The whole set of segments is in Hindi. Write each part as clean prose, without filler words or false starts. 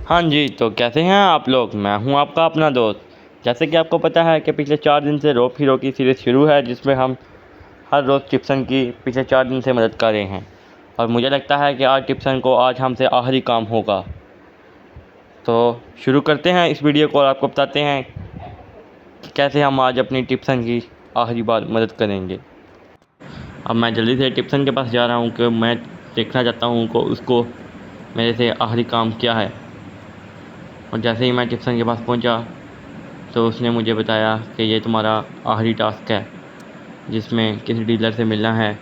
हाँ जी, तो कैसे हैं आप लोग? मैं हूँ आपका अपना दोस्त। जैसे कि आपको पता है कि पिछले 4 दिन से रोक हीरो की सीरीज़ शुरू है, जिसमें हम हर रोज़ टिप्सन की पिछले 4 दिन से मदद कर रहे हैं। और मुझे लगता है कि आज टिप्सन को आज हमसे आखिरी काम होगा। तो शुरू करते हैं इस वीडियो को और आपको बताते हैं कि कैसे हम आज अपनी टिप्सन की आखिरी बार मदद करेंगे। अब मैं जल्दी से टिप्सन के पास जा रहा हूँ कि मैं देखना चाहता हूँ कि उसको मेरे से आखिरी काम क्या है। और जैसे ही मैं टिप्सन के पास पहुँचा तो उसने मुझे बताया कि ये तुम्हारा आखिरी टास्क है, जिसमें किसी डीलर से मिलना है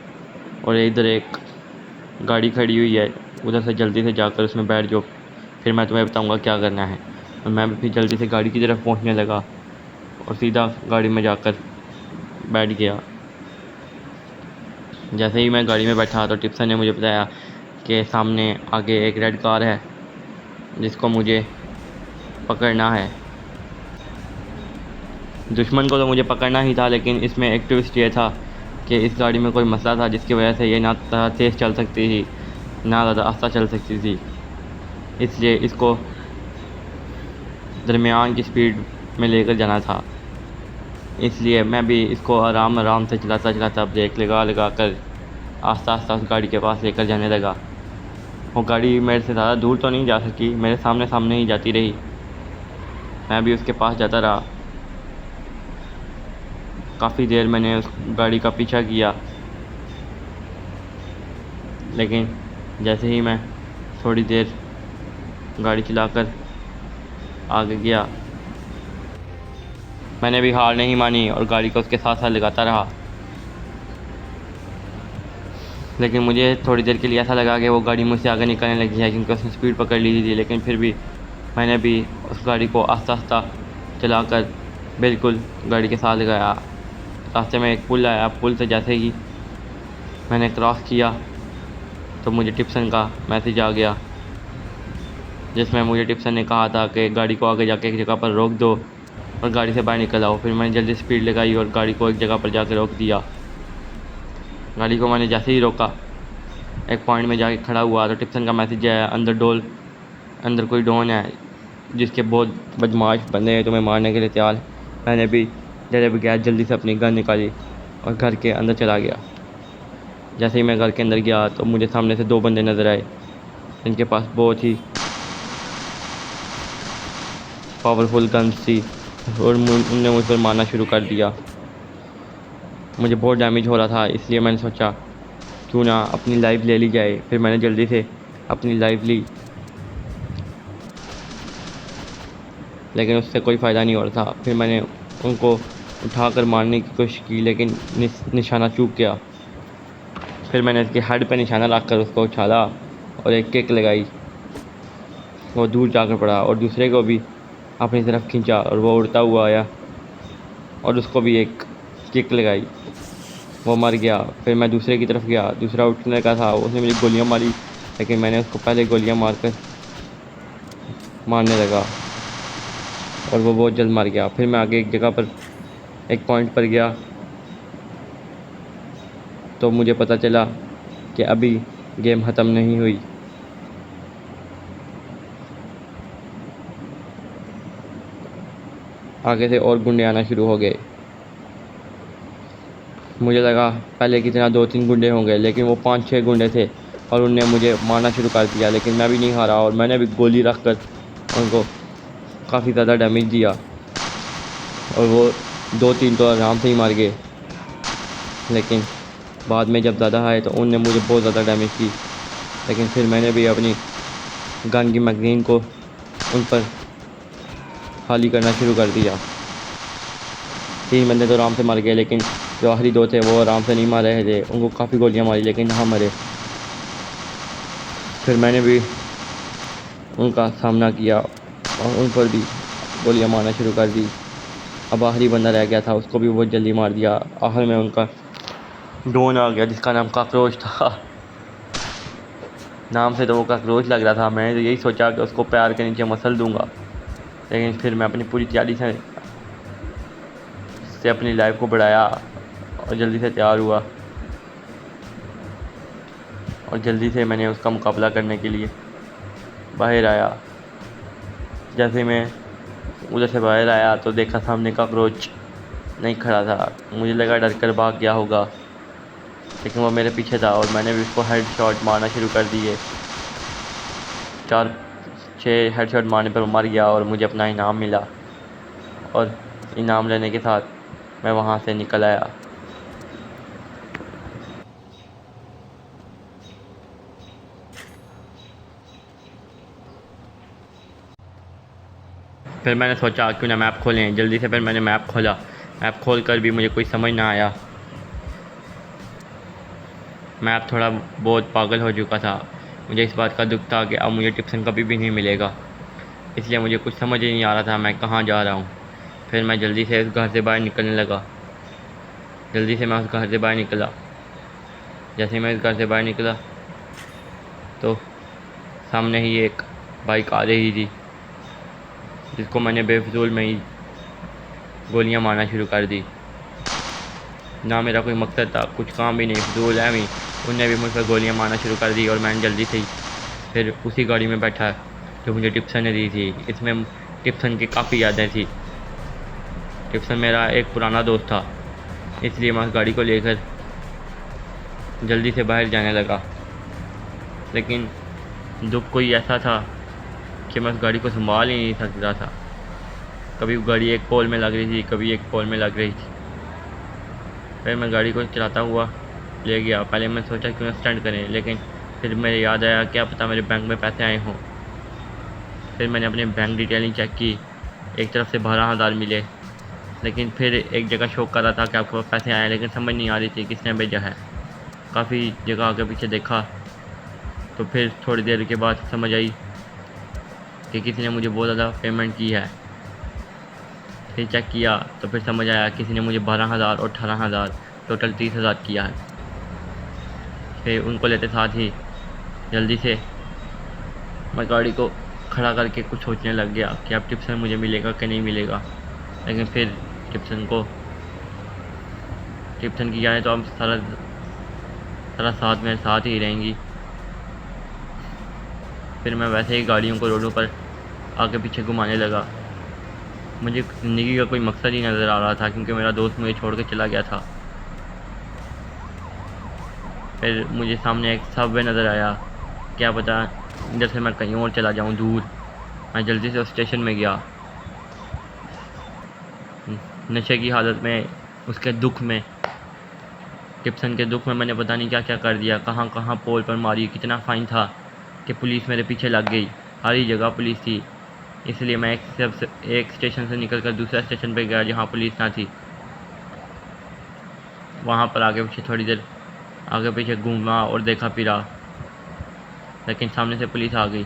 और इधर एक गाड़ी खड़ी हुई है, उधर से जल्दी से जाकर उसमें बैठ जाओ, फिर मैं तुम्हें बताऊंगा क्या करना है। और मैं भी फिर जल्दी से गाड़ी की तरफ पहुंचने लगा और सीधा गाड़ी में जाकर बैठ गया। जैसे ही मैं गाड़ी में बैठा तो टिप्सन ने मुझे बताया कि सामने आगे एक रेड कार है जिसको मुझे पकड़ना है। दुश्मन को तो मुझे पकड़ना ही था, लेकिन इसमें एक ट्विस्ट ये था कि इस गाड़ी में कोई मसला था जिसकी वजह से ये ना तेज़ चल सकती थी ना ज़्यादा आस्ता चल सकती थी। इसलिए इसको दरमियान की स्पीड में लेकर जाना था। इसलिए मैं भी इसको आराम आराम से चलाता चलाता ब्रेक लगा लगा कर आस्ता आस्ता उस गाड़ी के पास लेकर जाने लगा। वो गाड़ी मेरे से ज़्यादा दूर तो नहीं जा सकी, मेरे सामने सामने ही जाती रही। मैं भी उसके पास जाता रहा। काफ़ी देर मैंने उस गाड़ी का पीछा किया, लेकिन जैसे ही मैं थोड़ी देर गाड़ी चलाकर आगे गया, मैंने भी हार नहीं मानी और गाड़ी को उसके साथ साथ लगाता रहा। लेकिन मुझे थोड़ी देर के लिए ऐसा लगा कि वो गाड़ी मुझसे आगे निकलने लगी है, क्योंकि उसने स्पीड पकड़ ली थी। लेकिन फिर भी मैंने भी उस गाड़ी को आस्ता आस्ता चलाकर बिल्कुल गाड़ी के साथ लगाया। रास्ते में एक पुल आया, पुल से जैसे ही मैंने क्रॉस किया तो मुझे टिप्सन का मैसेज आ गया, जिसमें मुझे टिप्सन ने कहा था कि गाड़ी को आगे जाके एक जगह पर रोक दो और गाड़ी से बाहर निकल आओ। फिर मैंने जल्दी स्पीड लगाई और गाड़ी को एक जगह पर जाकर रोक दिया। गाड़ी को मैंने जैसे ही रोका, एक पॉइंट में जाके खड़ा हुआ तो टिप्सन का मैसेज आया, अंदर कोई डॉन है जिसके बहुत बदमाश बंदे हैं तुम्हें मारने के लिए तैयार। मैंने भी डरे बगैर जल्दी से अपनी गन निकाली और घर के अंदर चला गया। जैसे ही मैं घर के अंदर गया तो मुझे सामने से 2 बंदे नज़र आए, इनके पास बहुत ही पावरफुल गन्स थी और उनने मुझ पर मारना शुरू कर दिया। मुझे बहुत डैमेज हो रहा था, इसलिए मैंने सोचा क्यों ना अपनी लाइफ ले ली जाए। फिर मैंने जल्दी से अपनी लाइफ ली, लेकिन उससे कोई फ़ायदा नहीं हो रहा था। फिर मैंने उनको उठाकर मारने की कोशिश की, लेकिन निशाना चूक गया। फिर मैंने उसके हेड पर निशाना रख कर उसको उछाला और एक किक लगाई। वो दूर जाकर पड़ा और दूसरे को भी अपनी तरफ खींचा और वो उड़ता हुआ आया और उसको भी एक किक लगाई। वो मर गया। फिर मैं दूसरे की तरफ गया, दूसरा उठने का था, उसने मुझे गोलियां मारी, लेकिन मैंने उसको पहले गोलियां मारकर मारने लगा और वो बहुत जल्द मर गया। फिर मैं आगे एक जगह पर एक पॉइंट पर गया तो मुझे पता चला कि अभी गेम ख़त्म नहीं हुई। आगे से और गुंडे आना शुरू हो गए। मुझे लगा पहले की तरह 2-3 गुंडे होंगे, लेकिन वो 5-6 गुंडे थे और उनने मुझे मारना शुरू कर दिया। लेकिन मैं भी नहीं हारा और मैंने भी गोली रख कर उनको काफ़ी ज़्यादा डैमेज दिया और वो 2-3 तो आराम से ही मार गए। लेकिन बाद में जब ज़्यादा आए तो उनने मुझे बहुत ज़्यादा डैमेज की। लेकिन फिर मैंने भी अपनी गन की मैगज़ीन को उन पर खाली करना शुरू कर दिया। 3 बंदे तो आराम से मर गए, लेकिन जो आखिरी 2 थे वो आराम से नहीं मार रहे थे। उनको काफ़ी गोलियां मारी, लेकिन ना मरे। फिर मैंने भी उनका सामना किया और उन पर भी गोलियां मारना शुरू कर दी। अब आखिरी बंदा रह गया था, उसको भी बहुत जल्दी मार दिया। आखिर में उनका डॉन आ गया, जिसका नाम काकरोच था। नाम से तो वो काकरोच लग रहा था। मैंने तो यही सोचा कि उसको पैर के नीचे मसल दूंगा, लेकिन फिर मैं अपनी पूरी तैयारी से अपनी लाइफ को बढ़ाया और जल्दी से तैयार हुआ और जल्दी से मैंने उसका मुकाबला करने के लिए बाहर आया। जैसे मैं उधर से बाहर आया तो देखा सामने कॉकरोच नहीं खड़ा था। मुझे लगा डर कर भाग गया होगा, लेकिन वो मेरे पीछे था और मैंने भी उसको हेड शॉट मारना शुरू कर दिए। 4-6 हेड शॉट मारने पर वो मर गया और मुझे अपना इनाम मिला, और इनाम लेने के साथ मैं वहाँ से निकल आया। फिर मैंने सोचा क्यों ना मैप खोलें जल्दी से। फिर मैंने मैप खोला। मैप खोल कर भी मुझे कोई समझ ना आया। मैप थोड़ा बहुत पागल हो चुका था। मुझे इस बात का दुख था कि अब मुझे टिप्सन कभी भी नहीं मिलेगा, इसलिए मुझे कुछ समझ ही नहीं आ रहा था मैं कहाँ जा रहा हूँ। फिर मैं जल्दी से उस घर से बाहर निकलने लगा। जल्दी से मैं उस घर से बाहर निकला। जैसे मैं इस घर से बाहर निकला तो सामने ही एक बाइक आ रही थी, जिसको मैंने बेफिजूल में ही गोलियां मारना शुरू कर दी। ना मेरा कोई मकसद था, कुछ काम भी नहीं, फिजूल है भी। उनने भी मुझ पर गोलियां मारना शुरू कर दी और मैंने जल्दी से ही फिर उसी गाड़ी में बैठा जो मुझे टिप्सन ने दी थी। इसमें टिप्सन की काफ़ी यादें थी। टिप्सन मेरा एक पुराना दोस्त था, इसलिए मैं उस गाड़ी को लेकर जल्दी से बाहर जाने लगा। लेकिन दुख कोई ऐसा था कि मैं उस गाड़ी को संभाल ही नहीं सकता था। कभी गाड़ी एक पोल में लग रही थी, कभी एक पोल में लग रही थी। फिर मैं गाड़ी को चलाता हुआ ले गया। पहले मैं सोचा क्यों ना स्टंट करें, लेकिन फिर मेरे याद आया क्या पता मेरे बैंक में पैसे आए हों। फिर मैंने अपने बैंक डिटेलिंग चेक की। एक तरफ से 12,000 मिले, लेकिन फिर एक जगह शो कर रहा था कि आपके पास पैसे आए, लेकिन समझ नहीं आ रही थी किसने भेजा है। काफ़ी जगह आगे पीछे देखा तो फिर थोड़ी देर के बाद समझ आई कि किसी ने मुझे बहुत ज़्यादा पेमेंट की है। फिर चेक किया तो फिर समझ आया किसी ने मुझे 12,000 और 18,000 टोटल 30,000 किया है। फिर उनको लेते साथ ही जल्दी से मैं गाड़ी को खड़ा करके कुछ सोचने लग गया कि अब टिप्सन मुझे मिलेगा कि नहीं मिलेगा। लेकिन फिर टिप्सन की जाने तो अब सारा सारा साथ मेरे साथ ही रहेंगी। फिर मैं वैसे ही गाड़ियों को रोडों पर आगे पीछे घुमाने लगा। मुझे ज़िंदगी का कोई मकसद ही नज़र आ रहा था, क्योंकि मेरा दोस्त मुझे छोड़ के चला गया था। फिर मुझे सामने एक सबवे नज़र आया। क्या पता इधर से मैं कहीं और चला जाऊं दूर। मैं जल्दी से उस स्टेशन में गया। नशे की हालत में, उसके दुख में, टिप्सन के दुख में मैंने पता नहीं क्या क्या कर दिया। कहाँ कहाँ पोल पर मारी। कितना फ़ाइन था कि पुलिस मेरे पीछे लग गई। हर ही जगह पुलिस थी, इसलिए मैं एक स्टेशन से निकलकर दूसरा स्टेशन पे गया जहाँ पुलिस ना थी। वहाँ पर आगे पीछे थोड़ी देर आगे पीछे घूमा और देखा फिरा, लेकिन सामने से पुलिस आ गई।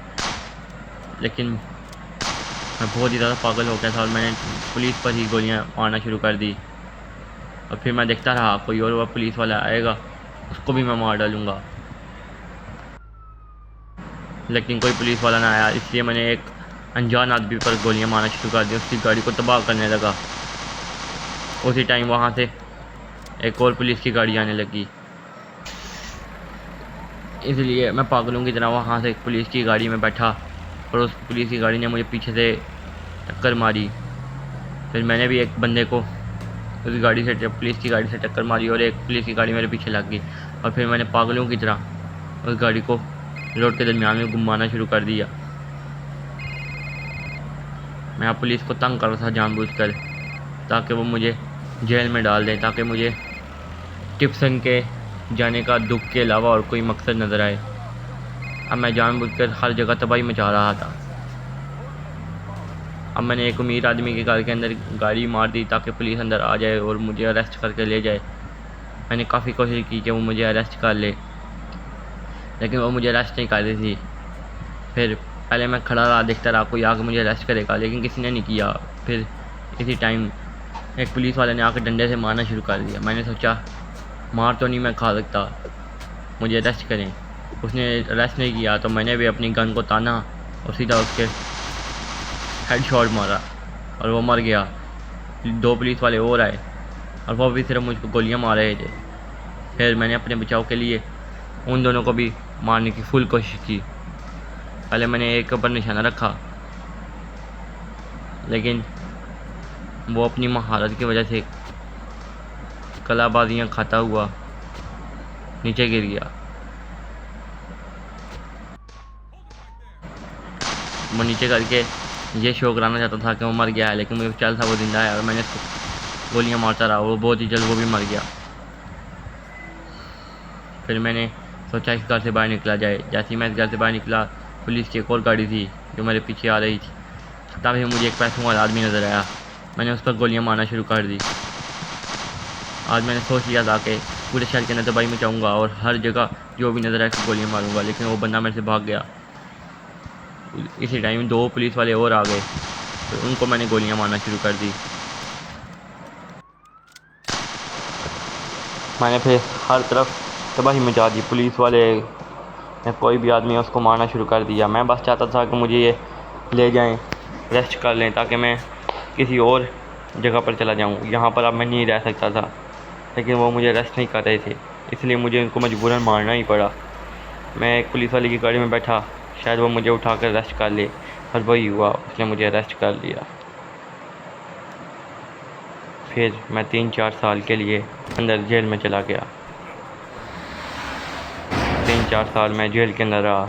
लेकिन मैं बहुत ही ज़्यादा पागल हो गया था और मैंने पुलिस पर ही गोलियां मारना शुरू कर दी। और फिर मैं देखता रहा कोई और वह पुलिस वाला आएगा, उसको भी मैं मार डालूँगा। लेकिन कोई पुलिस वाला ना आया, इसलिए मैंने एक अनजान आदमी पर गोलियां मारना शुरू कर दी। उसकी गाड़ी को तबाह करने लगा। उसी टाइम वहाँ से एक और पुलिस की गाड़ी आने लगी, इसलिए मैं पागलों की तरह वहाँ से एक पुलिस की गाड़ी में बैठा और उस पुलिस की गाड़ी ने मुझे पीछे से टक्कर मारी। फिर मैंने भी एक बंदे को उस गाड़ी से पुलिस की गाड़ी से टक्कर मारी और एक पुलिस की गाड़ी मेरे पीछे लग गई। और फिर मैंने पागलों की तरह उस गाड़ी को रोड के दरमियान में घुमाना शुरू कर दिया। मैं पुलिस को तंग कर रहा था जानबूझकर, ताकि वो मुझे जेल में डाल दें, ताकि मुझे टिप्सन के जाने का दुख के अलावा और कोई मकसद नज़र आए। अब मैं जानबूझकर हर जगह तबाही मचा रहा था। अब मैंने एक अमीर आदमी के घर के अंदर गाड़ी मार दी ताकि पुलिस अंदर आ जाए और मुझे अरेस्ट करके ले जाए। मैंने काफ़ी कोशिश की कि वो मुझे अरेस्ट कर ले, लेकिन वो मुझे अरेस्ट नहीं कर रही थी। फिर पहले मैं खड़ा रहा, देखता रहा कोई आके मुझे अरेस्ट करेगा, लेकिन किसी ने नहीं किया। फिर इसी टाइम एक पुलिस वाले ने आकर डंडे से मारना शुरू कर दिया। मैंने सोचा मार तो नहीं मैं खा सकता, मुझे अरेस्ट करें। उसने अरेस्ट नहीं किया तो मैंने भी अपनी गन को ताना और सीधा उसके हेड शॉट मारा और वो मर गया। 2 पुलिस वाले और आए और वो भी सिर्फ मुझको गोलियां मार रहे थे। फिर मैंने अपने बचाव के लिए उन दोनों को भी मारने की फुल कोशिश की। पहले मैंने एक पर निशाना रखा, लेकिन वो अपनी महारत की वजह से कलाबाजियाँ खाता हुआ नीचे गिर गया। वो नीचे करके ये शो कराना चाहता था कि वो मर गया है, लेकिन मुझे ख्याल था वो जिंदा है और मैंने उसको गोलियां मारता रहा। वो बहुत ही जल्द वो भी मर गया। फिर मैंने सोचा इस घर से बाहर निकला जाए। जैसे ही मैं इस घर से बाहर निकला, पुलिस की एक और गाड़ी थी जो मेरे पीछे आ रही थी। तभी मुझे एक पैसों वाला आदमी नज़र आया। मैंने उस पर गोलियां मारना शुरू कर दी। आज मैंने सोच लिया था कि पूरे शहर के अंदर तबाही मचाऊंगा और हर जगह जो भी नज़र आए उसको गोलियां मारूंगा, लेकिन वो बंदा मेरे से भाग गया। इसी टाइम 2 पुलिस वाले और आ गए, तो उनको मैंने गोलियां मारना शुरू कर दी। मैंने फिर हर तरफ तबाही मचा दी। पुलिस वाले या कोई भी आदमी है उसको मारना शुरू कर दिया। मैं बस चाहता था कि मुझे ये ले जाएं, रेस्ट कर लें, ताकि मैं किसी और जगह पर चला जाऊं। यहाँ पर अब मैं नहीं रह सकता था, लेकिन वो मुझे रेस्ट नहीं कर रहे थे, इसलिए मुझे उनको मजबूरन मारना ही पड़ा। मैं एक पुलिस वाले की गाड़ी में बैठा, शायद वो मुझे उठाकर रेस्ट कर ले, और वही हुआ, उसने मुझे अरेस्ट कर लिया। फिर मैं 3-4 साल के लिए अंदर जेल में चला गया। 3-4 साल मैं जेल के अंदर रहा,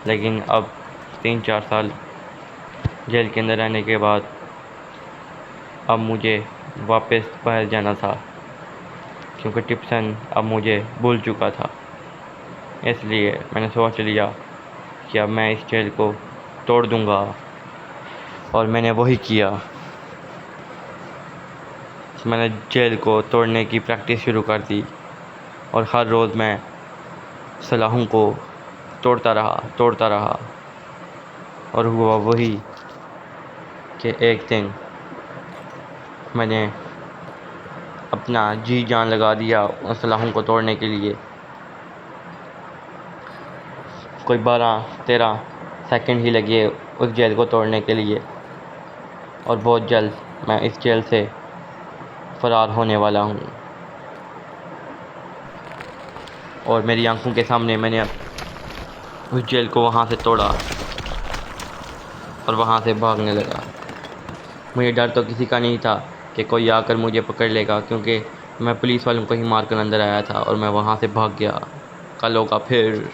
लेकिन अब 3-4 साल जेल के अंदर रहने के बाद अब मुझे वापस बाहर जाना था, क्योंकि टिप्सन अब मुझे भूल चुका था। इसलिए मैंने सोच लिया कि अब मैं इस जेल को तोड़ दूंगा, और मैंने वही किया। मैंने जेल को तोड़ने की प्रैक्टिस शुरू कर दी, और हर रोज़ मैं सलाखों को तोड़ता रहा, और हुआ वही कि एक दिन मैंने अपना जी जान लगा दिया उन सलाखों को तोड़ने के लिए। कोई 12-13 सेकंड ही लगे उस जेल को तोड़ने के लिए, और बहुत जल्द मैं इस जेल से फ़रार होने वाला हूँ। और मेरी आंखों के सामने मैंने उस जेल को वहाँ से तोड़ा और वहाँ से भागने लगा। मुझे डर तो किसी का नहीं था कि कोई आकर मुझे पकड़ लेगा, क्योंकि मैं पुलिस वालों को ही मार कर अंदर आया था और मैं वहाँ से भाग गया। कल होगा फिर।